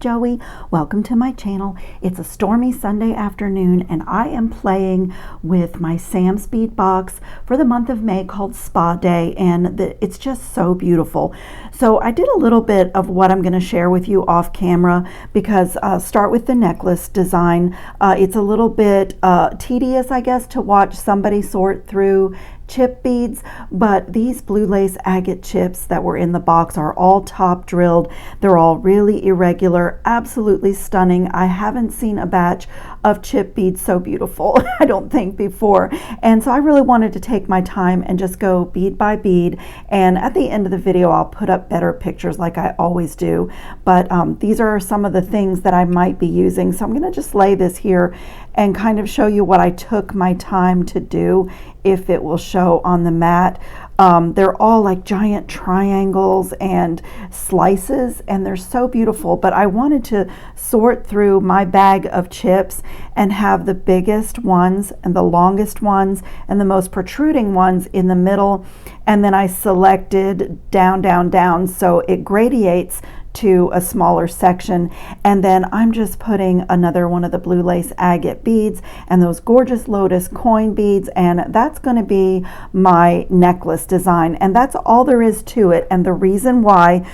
Joey. Welcome to my channel. It's a stormy Sunday afternoon and I am playing with my Sam's Bead Box for the month of May called Spa Day, and it's just so beautiful. So I did a little bit of what I'm going to share with you off camera because start with the necklace design. It's a little bit tedious, I guess, to watch somebody sort through chip beads, but these blue lace agate chips that were in the box are all top drilled. They're all really irregular, absolutely stunning. I haven't seen a batch of chip beads so beautiful, I don't think, before. And so I really wanted to take my time and just go bead by bead. And at the end of the video, I'll put up better pictures like I always do. But these are some of the things that I might be using. So I'm going to just lay this here and kind of show you what I took my time to do, if it will show on the mat. They're all like giant triangles and slices, and they're so beautiful. But I wanted to sort through my bag of chips and have the biggest ones and the longest ones and the most protruding ones in the middle. And then I selected down, down, down, so it gradiates to a smaller section. And then I'm just putting another one of the blue lace agate beads and those gorgeous lotus coin beads, and that's going to be my necklace design. And that's all there is to it. And the reason why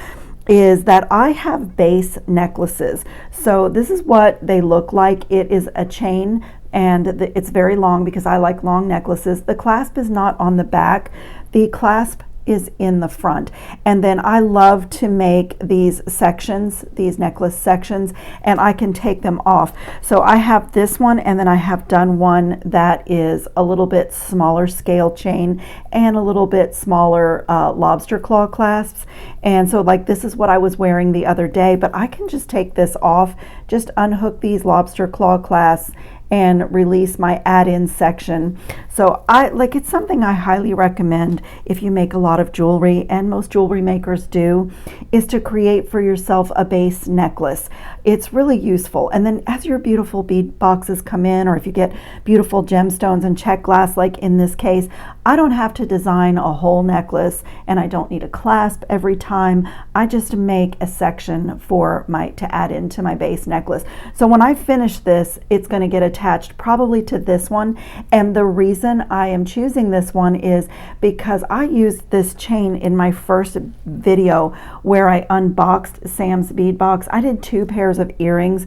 is that I have base necklaces. So this is what they look like. It is a chain, and it's very long because I like long necklaces. The clasp is not on the back. The clasp is in the front. And then I love to make these sections, these necklace sections, and I can take them off. So I have this one, and then I have done one that is a little bit smaller scale chain and a little bit smaller lobster claw clasps. And so like this is what I was wearing the other day, but I can just take this off, just unhook these lobster claw clasps and release my add-in section. So it's something I highly recommend if you make a lot of jewelry, and most jewelry makers do, is to create for yourself a base necklace. It's really useful. And then as your beautiful bead boxes come in, or if you get beautiful gemstones and Czech glass like in this case, I don't have to design a whole necklace, and I don't need a clasp every time. I just make a section for to add into my base necklace. So when I finish this, it's going to get attached probably to this one. And the reason I am choosing this one is because I used this chain in my first video where I unboxed Sam's Bead Box. I did 2 pairs of earrings,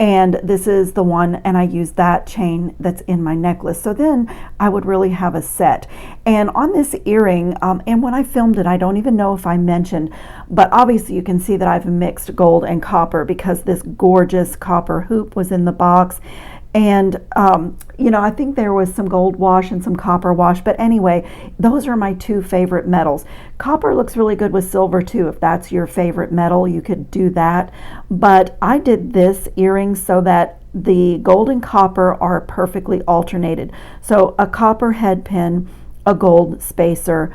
and this is the one, and I used that chain that's in my necklace. So then I would really have a set. And on this earring, and when I filmed it, I don't even know if I mentioned, but obviously you can see that I've mixed gold and copper because this gorgeous copper hoop was in the box. And you know, I think there was some gold wash and some copper wash, but anyway, those are my 2 favorite metals. Copper looks really good with silver too. If that's your favorite metal, you could do that. But I did this earring so that the gold and copper are perfectly alternated. So a copper head pin, a gold spacer,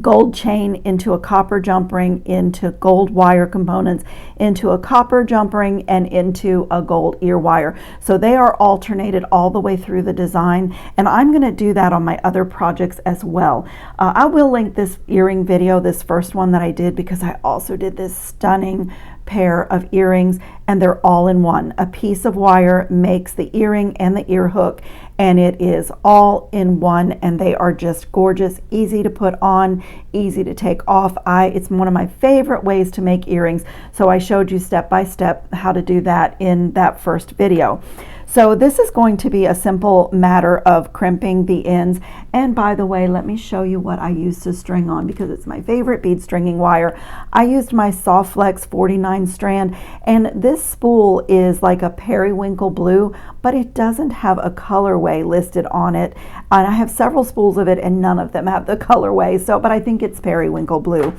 gold chain into a copper jump ring, into gold wire components, into a copper jump ring, and into a gold ear wire. So they are alternated all the way through the design, and I'm going to do that on my other projects as well. I will link this earring video, this first one that I did, because I also did this stunning pair of earrings, and they're all in one. A piece of wire makes the earring and the ear hook, and it is all in one, and they are just gorgeous, easy to put on, easy to take off. It's one of my favorite ways to make earrings, so I showed you step by step how to do that in that first video. So this is going to be a simple matter of crimping the ends. And by the way, let me show you what I used to string on because it's my favorite bead stringing wire. I used my Soft Flex 49 strand, and this spool is like a periwinkle blue, but it doesn't have a colorway listed on it. And I have several spools of it, and none of them have the colorway. So, but I think it's periwinkle blue.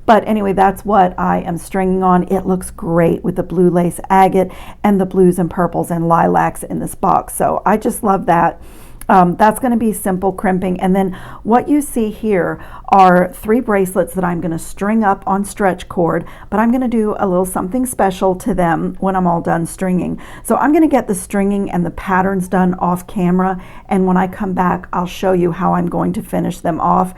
But anyway, that's what I am stringing on. It looks great with the blue lace agate and the blues and purples and lilacs in this box. So I just love that. That's going to be simple crimping. And then what you see here are 3 bracelets that I'm going to string up on stretch cord, but I'm going to do a little something special to them when I'm all done stringing. So I'm going to get the stringing and the patterns done off camera, and when I come back, I'll show you how I'm going to finish them off.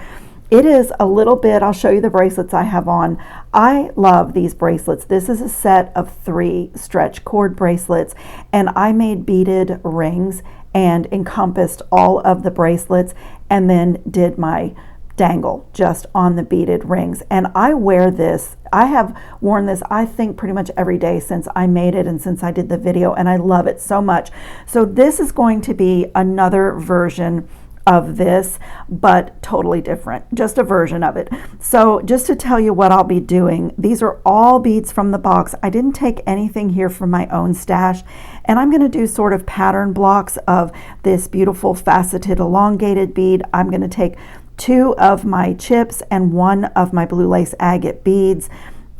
It is a little bit, I'll show you the bracelets I have on. I love these bracelets. This is a set of 3 stretch cord bracelets, and I made beaded rings and encompassed all of the bracelets and then did my dangle just on the beaded rings. And I wear this, I have worn this I think pretty much every day since I made it and since I did the video, and I love it so much. So this is going to be another version of this, but totally different, just a version of it. So just to tell you what I'll be doing, these are all beads from the box. I didn't take anything here from my own stash, and I'm going to do sort of pattern blocks of this beautiful faceted elongated bead. I'm going to take 2 of my chips and 1 of my blue lace agate beads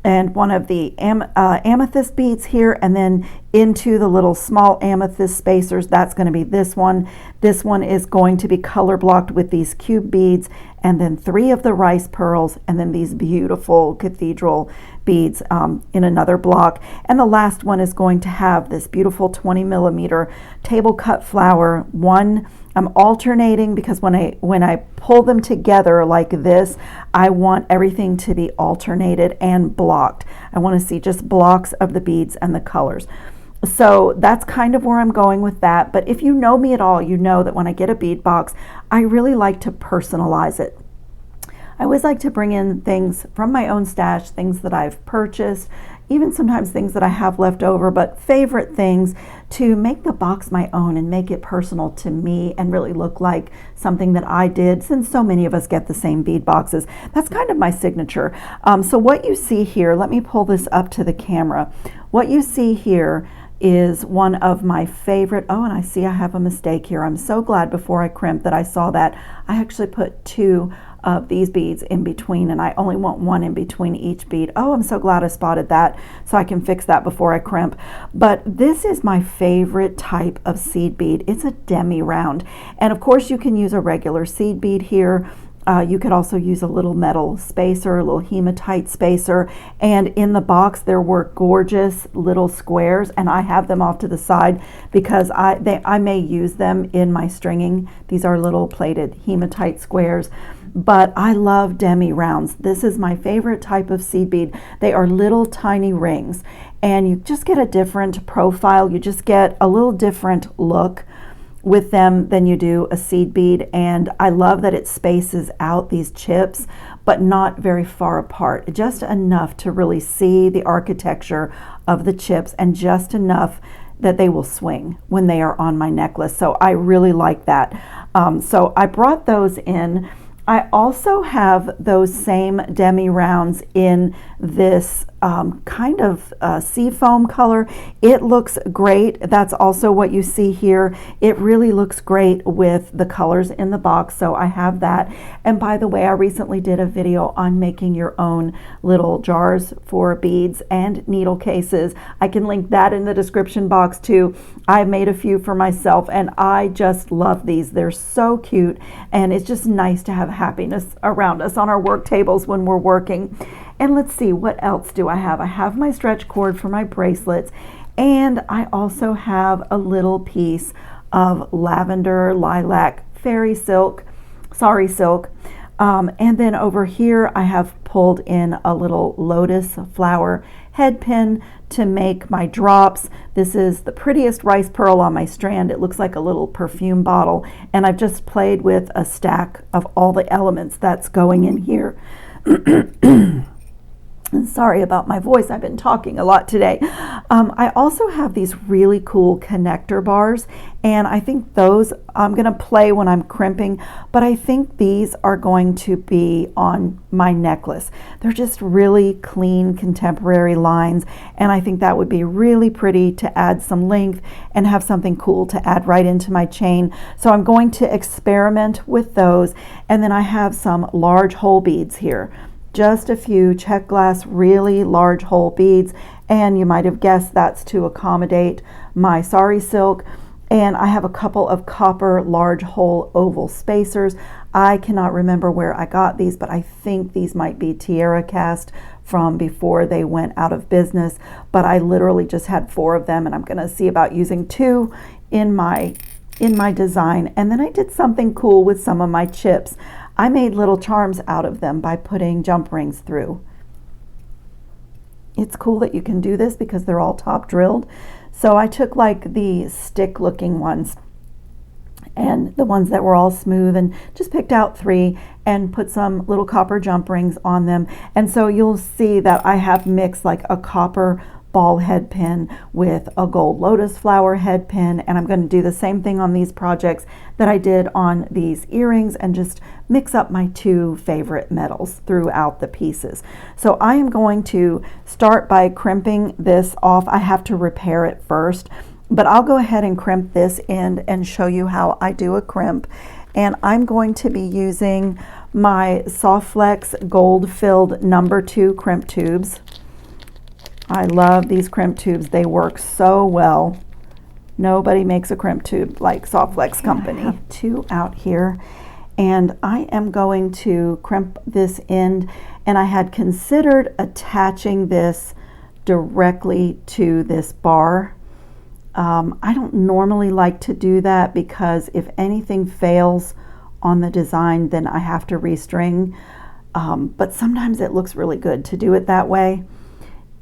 and 1 of the amethyst beads here, and then into the little small amethyst spacers. That's going to be this one. This one is going to be color blocked with these cube beads, and then 3 of the rice pearls, and then these beautiful cathedral beads in another block. And the last one is going to have this beautiful 20 millimeter table cut flower. I'm alternating because when I pull them together like this, I want everything to be alternated and blocked. I want to see just blocks of the beads and the colors. So that's kind of where I'm going with that. But if you know me at all, you know that when I get a bead box, I really like to personalize it. I always like to bring in things from my own stash, things that I've purchased, even sometimes things that I have left over, but favorite things, to make the box my own and make it personal to me and really look like something that I did, since so many of us get the same bead boxes. That's kind of my signature. So what you see here, let me pull this up to the camera. What you see here is one of my favorite, oh, and I see I have a mistake here. I'm so glad before I crimped that I saw that. I actually put 2 of these beads in between, and I only want 1 in between each bead. Oh, I'm so glad I spotted that, so I can fix that before I crimp. But this is my favorite type of seed bead. It's a demi round, and of course you can use a regular seed bead here. You could also use a little metal spacer, a little hematite spacer, and in the box there were gorgeous little squares, and I have them off to the side because I may use them in my stringing. These are little plated hematite squares. But I love demi rounds. This is my favorite type of seed bead. They are little tiny rings, and you just get a different profile. You just get a little different look with them than you do a seed bead. And I love that it spaces out these chips, but not very far apart, just enough to really see the architecture of the chips, and just enough that they will swing when they are on my necklace. So I really like that. So I brought those in. I also have those same demi rounds in this kind of sea foam color. It looks great. That's also what you see here. It really looks great with the colors in the box, so I have that. And by the way, I recently did a video on making your own little jars for beads and needle cases. I can link that in the description box too. I made a few for myself, and I just love these. They're so cute, and it's just nice to have happiness around us on our work tables when we're working. And let's see, what else do I have? I have my stretch cord for my bracelets, and I also have a little piece of lavender lilac fairy silk, sari silk. And then over here I have pulled in a little lotus flower head pin to make my drops. This is the prettiest rice pearl on my strand. It looks like a little perfume bottle, and I've just played with a stack of all the elements that's going in here. Sorry about my voice, I've been talking a lot today. I also have these really cool connector bars, and I think those I'm going to play when I'm crimping, but I think these are going to be on my necklace. They're just really clean contemporary lines, and I think that would be really pretty to add some length and have something cool to add right into my chain. So I'm going to experiment with those. And then I have some large hole beads here. Just a few Czech glass, really large hole beads, and you might have guessed that's to accommodate my sari silk. And I have a couple of copper large hole oval spacers. I cannot remember where I got these, but I think these might be Tierra cast from before they went out of business. But I literally just had 4 of them, and I'm gonna see about using 2 in my design. And then I did something cool with some of my chips. I made little charms out of them by putting jump rings through. It's cool that you can do this because they're all top drilled. So I took like the stick looking ones and the ones that were all smooth and just picked out 3 and put some little copper jump rings on them. And so you'll see that I have mixed like a copper ball head pin with a gold lotus flower head pin, and I'm going to do the same thing on these projects that I did on these earrings and just mix up my 2 favorite metals throughout the pieces. So I am going to start by crimping this off. I have to repair it first, but I'll go ahead and crimp this end and show you how I do a crimp. And I'm going to be using my Soft Flex gold filled number 2 crimp tubes. I love these crimp tubes. They work so well. Nobody makes a crimp tube like Soft Flex Company. I have 2 out here, and I am going to crimp this end, and I had considered attaching this directly to this bar. I don't normally like to do that because if anything fails on the design, then I have to restring. But sometimes it looks really good to do it that way.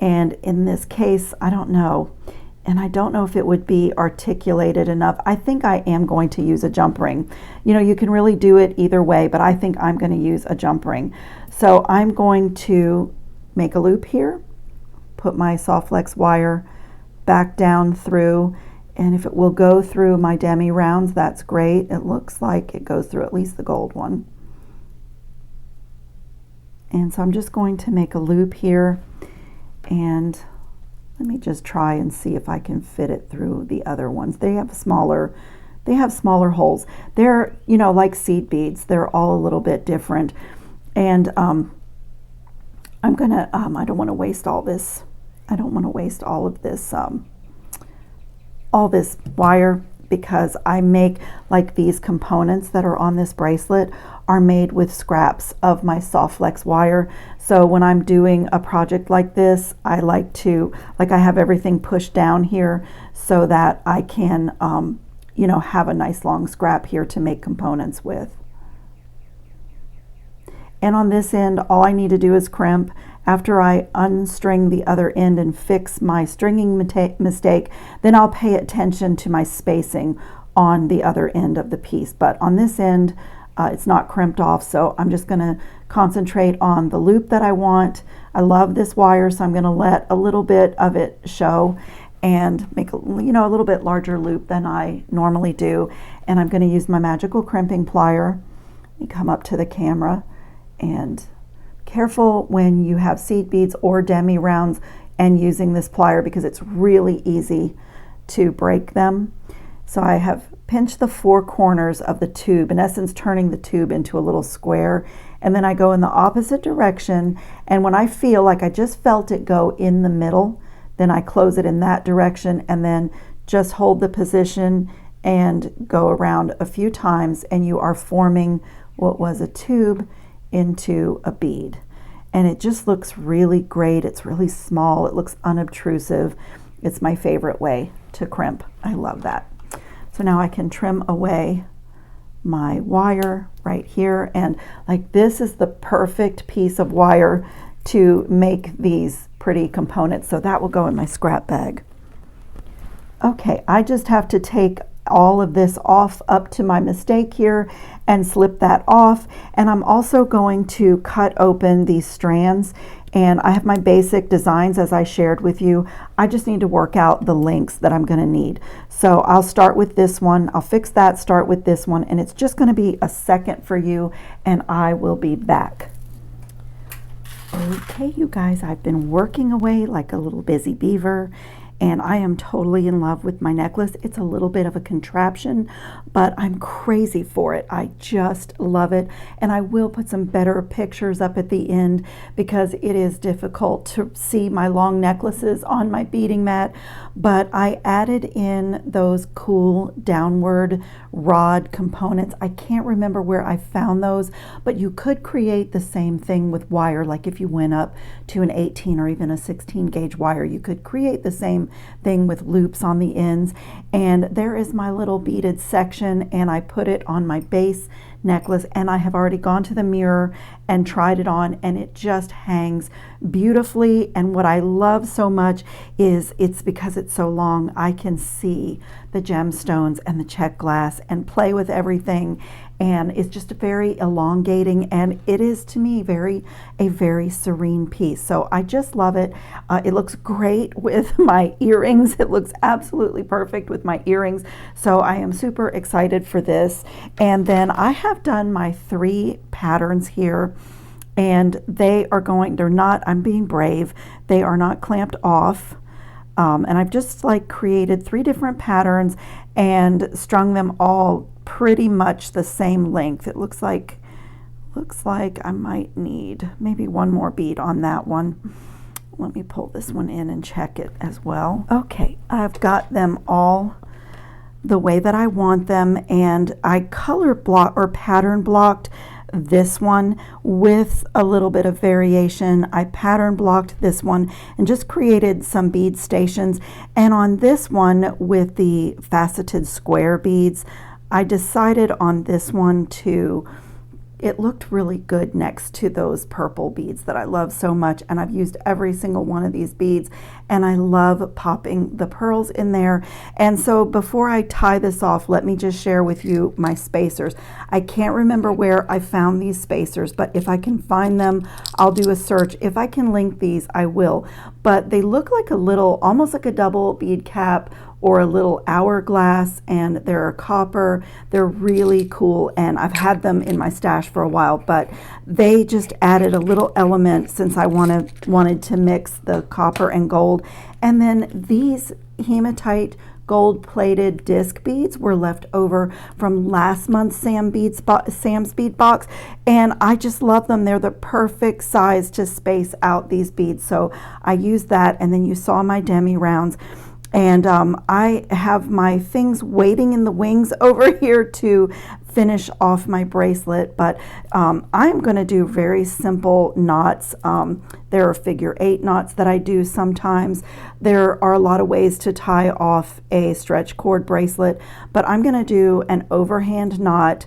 And in this case, I don't know. And I don't know if it would be articulated enough. I think I am going to use a jump ring. You know, you can really do it either way, but I think I'm going to use a jump ring. So I'm going to make a loop here, put my Soft Flex wire back down through, and if it will go through my demi rounds, that's great. It looks like it goes through at least the gold one. And so I'm just going to make a loop here, and let me just try and see if I can fit it through the other ones. They have smaller holes. They're, you know, like seed beads. They're all a little bit different. And I'm gonna, I don't want to waste all this. I don't want to waste all of this, all this wire, because I make like these components that are on this bracelet are made with scraps of my Soft Flex wire. So when I'm doing a project like this, I like to, like I have everything pushed down here so that I can, you know, have a nice long scrap here to make components with. And on this end, all I need to do is crimp. After I unstring the other end and fix my stringing mistake, then I'll pay attention to my spacing on the other end of the piece. But on this end, it's not crimped off, so I'm just going to concentrate on the loop that I want. I love this wire, so I'm going to let a little bit of it show and make a, you know, a little bit larger loop than I normally do. And I'm going to use my magical crimping plier. Let me come up to the camera, and careful when you have seed beads or demi rounds and using this plier because it's really easy to break them. So I have pinched the 4 corners of the tube, in essence turning the tube into a little square, and then I go in the opposite direction, and when I feel like I just felt it go in the middle, then I close it in that direction and then just hold the position and go around a few times, and you are forming what was a tube into a bead. And it just looks really great. It's really small. It looks unobtrusive. It's my favorite way to crimp. I love that. So now I can trim away my wire right here, and like this is the perfect piece of wire to make these pretty components. So that will go in my scrap bag. Okay, I just have to take all of this off up to my mistake here and slip that off, and I'm also going to cut open these strands, and I have my basic designs as I shared with you. I just need to work out the lengths that I'm going to need. So I'll start with this one, I'll fix that, start with this one, and it's just going to be a second for you, and I will be back. Okay, you guys, I've been working away like a little busy beaver, and I am totally in love with my necklace. It's a little bit of a contraption, but I'm crazy for it. I just love it. And I will put some better pictures up at the end because it is difficult to see my long necklaces on my beading mat. But I added in those cool downward rod components. I can't remember where I found those, but you could create the same thing with wire. Like if you went up to an 18 or even a 16 gauge wire, you could create the same thing with loops on the ends. And there is my little beaded section, and I put it on my base necklace, and I have already gone to the mirror and tried it on, and it just hangs beautifully. And what I love so much is it's because it's so long, I can see the gemstones and the Czech glass and play with everything, and it's just very elongating, and it is to me a very serene piece. So I just love it. It looks great with my earrings. It looks absolutely perfect with my earrings. So I am super excited for this. And then I have done my 3 patterns here, and they're not, I'm being brave, they are not clamped off. And I've just like created 3 different patterns and strung them all pretty much the same length. It looks like I might need maybe one more bead on that one. Let me pull this one in and check it as well. Okay, I've got them all the way that I want them, and I color block or pattern blocked this one with a little bit of variation. I pattern blocked this one and just created some bead stations. And on this one with the faceted square beads, I decided on this one to, it looked really good next to those purple beads that I love so much, and I've used every single one of these beads, and I love popping the pearls in there. And so before I tie this off, let me just share with you my spacers. I can't remember where I found these spacers, but if I can find them, I'll do a search. If I can link these, I will. But they look like a little, almost like a double bead cap or a little hourglass, and they're copper. They're really cool, and I've had them in my stash for a while, but they just added a little element since I wanted to mix the copper and gold. And then these hematite gold-plated disc beads were left over from last month's Sam's Bead Box, and I just love them. They're the perfect size to space out these beads, so I used that. And then you saw my demi rounds. And I have my things waiting in the wings over here to finish off my bracelet, but I'm going to do very simple knots. There are figure 8 knots that I do sometimes. There are a lot of ways to tie off a stretch cord bracelet, but I'm going to do an overhand knot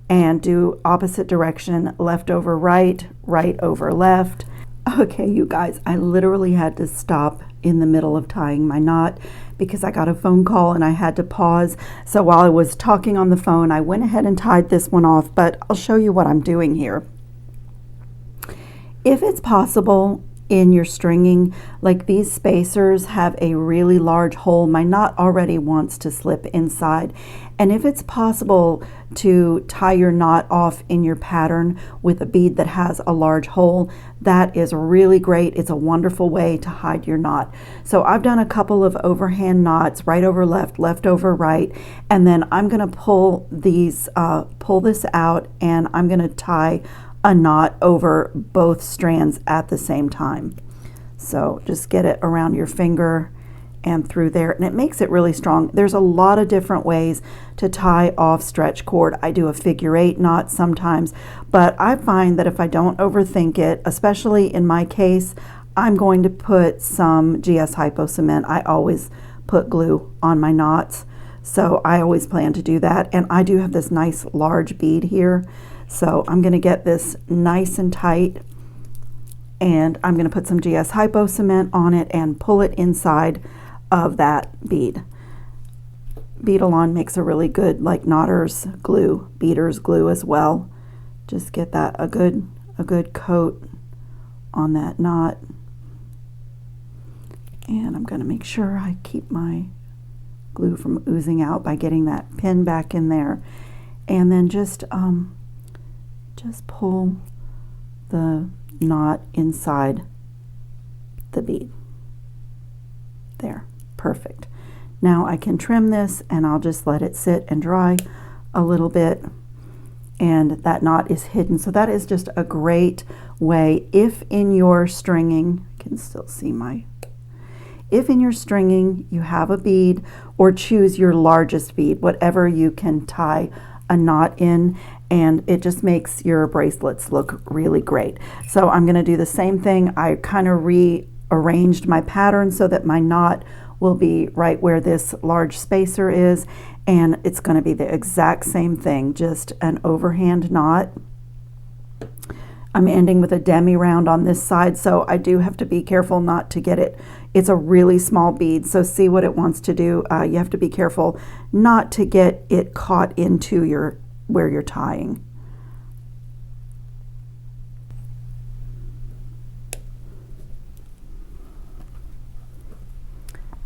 and do opposite direction, left over right, right over left. Okay, you guys, I literally had to stop in the middle of tying my knot because I got a phone call and I had to pause. So while I was talking on the phone, I went ahead and tied this one off, but I'll show you what I'm doing here. If it's possible in your stringing, like these spacers have a really large hole, my knot already wants to slip inside. And if it's possible to tie your knot off in your pattern with a bead that has a large hole, that is really great. It's a wonderful way to hide your knot. So I've done a couple of overhand knots, right over left, left over right, and then I'm going to pull this out, and I'm going to tie a knot over both strands at the same time. So just get it around your finger and through there, and it makes it really strong. There's a lot of different ways to tie off stretch cord. I do a figure 8 knot sometimes, but I find that if I don't overthink it, especially in my case, I'm going to put some GS Hypo Cement. I always put glue on my knots, so I always plan to do that. And I do have this nice large bead here, so I'm going to get this nice and tight, and I'm going to put some GS Hypo Cement on it and pull it inside of that bead. Beadalon makes a really good like knotter's glue, beater's glue as well. Just get that a good coat on that knot, and I'm going to make sure I keep my glue from oozing out by getting that pin back in there, and then just pull the knot inside the bead. There. Perfect. Now I can trim this, and I'll just let it sit and dry a little bit, and that knot is hidden. So that is just a great way, if in your stringing, I can still see if in your stringing you have a bead, or choose your largest bead, whatever you can tie a knot in, and it just makes your bracelets look really great. So I'm going to do the same thing. I kind of rearranged my pattern so that my knot will be right where this large spacer is, and it's going to be the exact same thing, just an overhand knot. I'm ending with a demi round on this side, so I do have to be careful not to get it. It's a really small bead, so see what it wants to do. You have to be careful not to get it caught into where you're tying.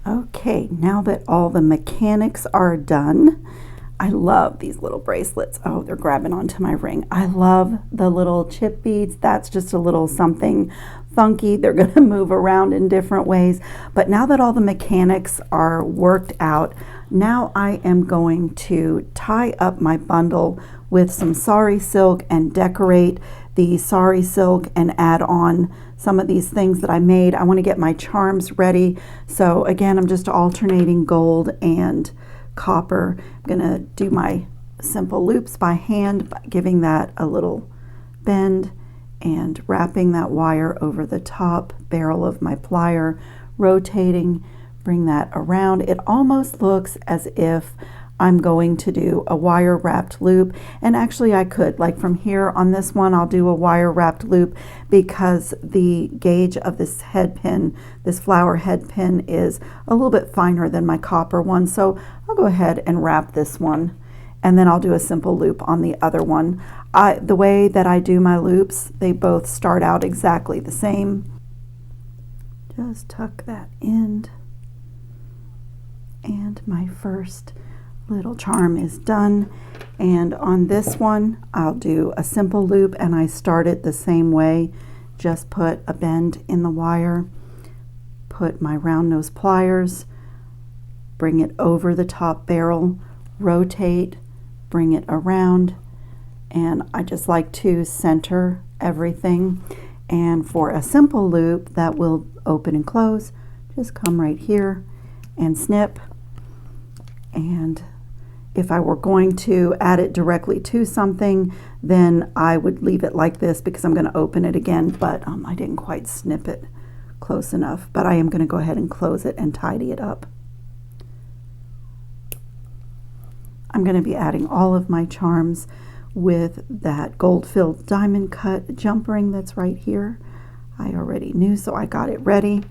Okay, now that all the mechanics are done, I love these little bracelets. Oh, they're grabbing onto my ring. I love the little chip beads. That's just a little something funky. They're going to move around in different ways. But now that all the mechanics are worked out, now I am going to tie up my bundle with some sari silk and decorate the sari silk and add on some of these things that I made. I want to get my charms ready. So again, I'm just alternating gold and copper. I'm going to do my simple loops by hand, giving that a little bend and wrapping that wire over the top barrel of my plier, rotating, bring that around. It almost looks as if I'm going to do a wire wrapped loop, and actually I could, like from here on this one, I'll do a wire wrapped loop because the gauge of this head pin, this flower head pin, is a little bit finer than my copper one. So I'll go ahead and wrap this one, and then I'll do a simple loop on the other one. The way that I do my loops, they both start out exactly the same. Just tuck that end, and my first little charm is done. And on this one, I'll do a simple loop, and I start it the same way. Just put a bend in the wire, put my round nose pliers, bring it over the top barrel, rotate, bring it around, and I just like to center everything. And for a simple loop that will open and close, just come right here and snip. And if I were going to add it directly to something, then I would leave it like this because I'm going to open it again, but I didn't quite snip it close enough. But I am going to go ahead and close it and tidy it up. I'm going to be adding all of my charms with that gold-filled diamond cut jump ring that's right here. I already knew, so I got it ready.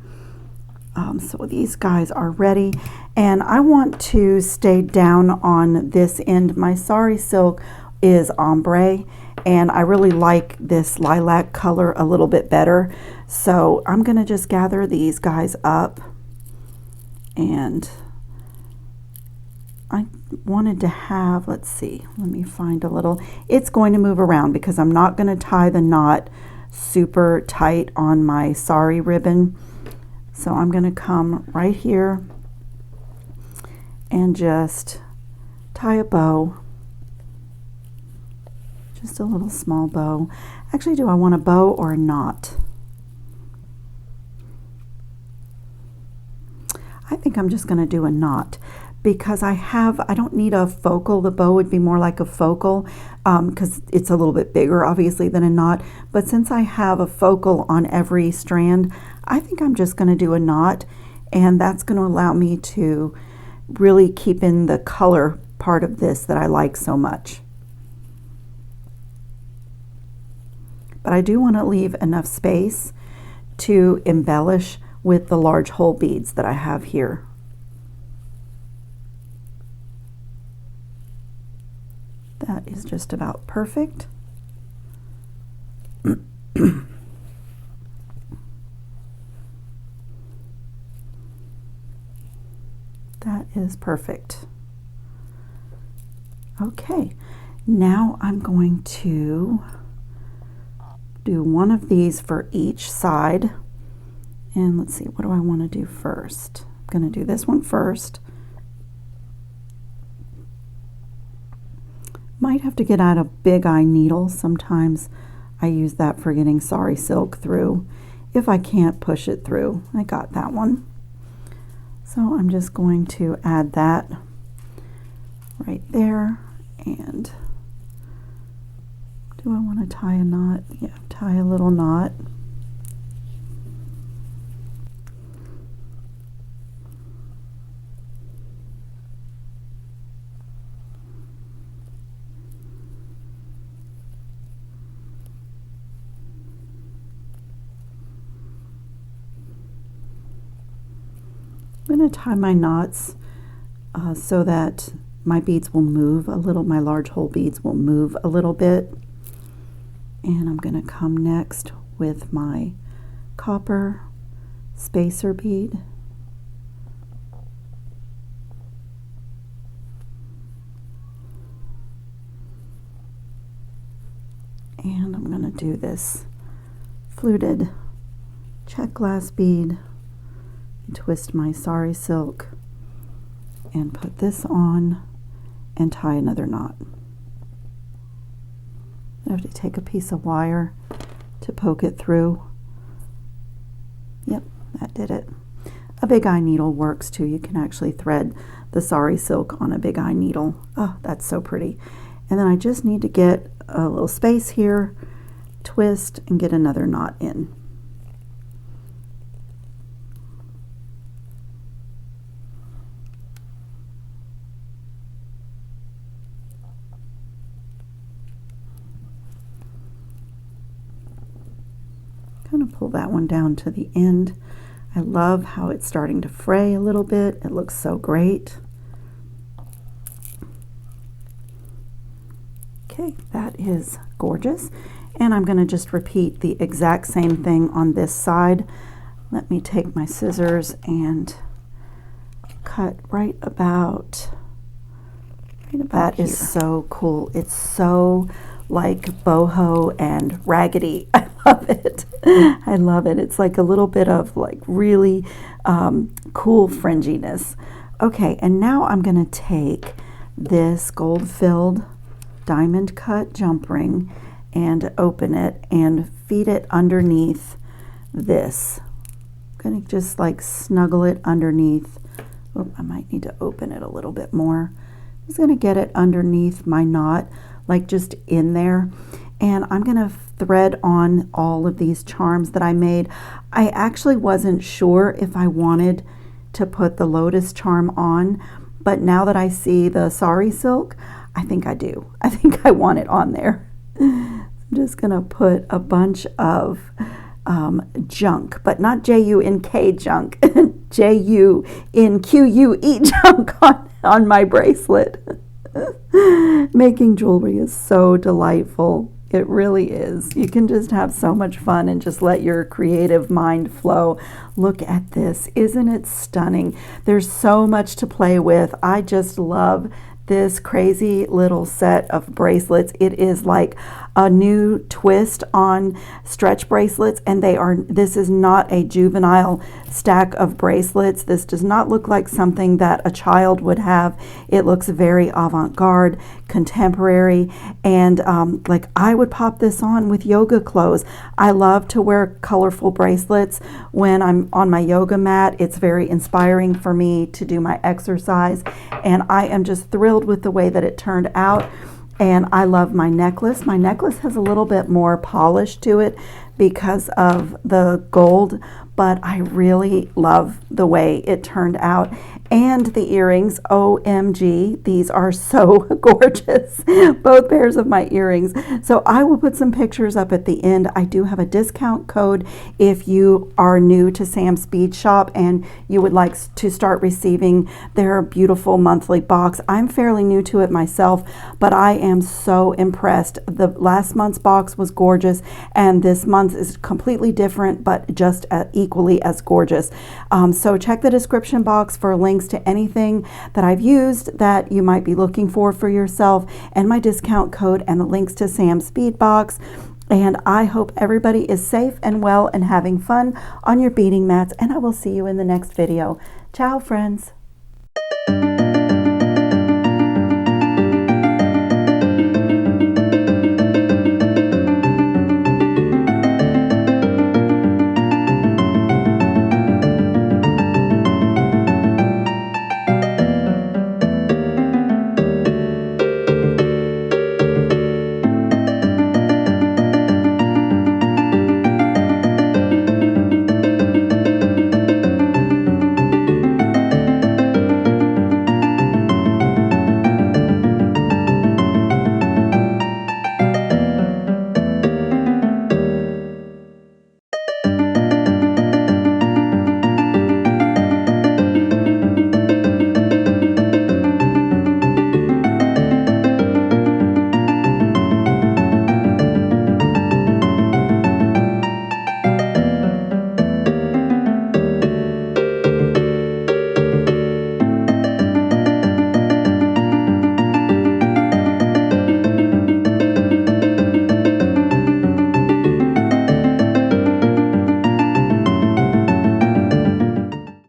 So these guys are ready, and I want to stay down on this end. My sari silk is ombre, and I really like this lilac color a little bit better. So I'm going to just gather these guys up, and I wanted to have, let's see, let me find a little, it's going to move around because I'm not going to tie the knot super tight on my sari ribbon. So I'm going to come right here and just tie a bow, just a little small bow. Actually, do I want a bow or a knot? I think I'm just going to do a knot because I don't need a focal. The bow would be more like a focal because it's a little bit bigger obviously than a knot, but since I have a focal on every strand, I think I'm just going to do a knot, and that's going to allow me to really keep in the color part of this that I like so much. But I do want to leave enough space to embellish with the large hole beads that I have here. That is just about perfect. That is perfect. Okay, now I'm going to do one of these for each side. And let's see, what do I want to do first? I'm going to do this one first. Might have to get out a big eye needle. Sometimes I use that for getting sari silk through if I can't push it through. I got that one. So I'm just going to add that right there. And do I want to tie a knot? Yeah, tie a little knot. I'm going to tie my knots so that my beads will move a little, my large hole beads will move a little bit. And I'm going to come next with my copper spacer bead. And I'm going to do this fluted Czech glass bead, twist my sari silk and put this on and tie another knot. I have to take a piece of wire to poke it through. Yep, that did it. A big eye needle works too. You can actually thread the sari silk on a big eye needle. Oh, that's so pretty. And then I just need to get a little space here, twist, and get another knot in. Kind of pull that one down to the end. I love how it's starting to fray a little bit. It looks so great. Okay, that is gorgeous. And I'm going to just repeat the exact same thing on this side. Let me take my scissors and cut right about that here. Is so cool. It's so like boho and raggedy. I love it. I love it. It's like a little bit of like really cool fringiness. Okay, and now I'm going to take this gold-filled diamond cut jump ring and open it and feed it underneath this. I'm going to just like snuggle it underneath. Oh, I might need to open it a little bit more. I'm just going to get it underneath my knot, like just in there. And I'm going to thread on all of these charms that I made. I actually wasn't sure if I wanted to put the lotus charm on, but now that I see the sari silk, I think I do. I think I want it on there. I'm just going to put a bunch of Junque, but not J-U-N-K Junque, J-U-N-Q-U-E Junque on my bracelet. Making jewelry is so delightful. It really is. You can just have so much fun and just let your creative mind flow. Look at this. Isn't it stunning? There's so much to play with. I just love this crazy little set of bracelets. It is like a new twist on stretch bracelets, and this is not a juvenile stack of bracelets. This does not look like something that a child would have. It looks very avant-garde, contemporary, and like I would pop this on with yoga clothes. I love to wear colorful bracelets when I'm on my yoga mat. It's very inspiring for me to do my exercise, and I am just thrilled with the way that it turned out. And I love my necklace. My necklace has a little bit more polish to it because of the gold, but I really love the way it turned out. And the earrings, OMG, these are so gorgeous. Both pairs of my earrings. So I will put some pictures up at the end. I do have a discount code if you are new to Sam's Bead Shop and you would like to start receiving their beautiful monthly box. I'm fairly new to it myself, but I am so impressed. The last month's box was gorgeous, and this month is completely different, but just equally as gorgeous. So check the description box for links to anything that I've used that you might be looking for yourself, and my discount code, and the links to Sam's Bead Box. And I hope everybody is safe and well and having fun on your beading mats, and I will see you in the next video. Ciao, friends.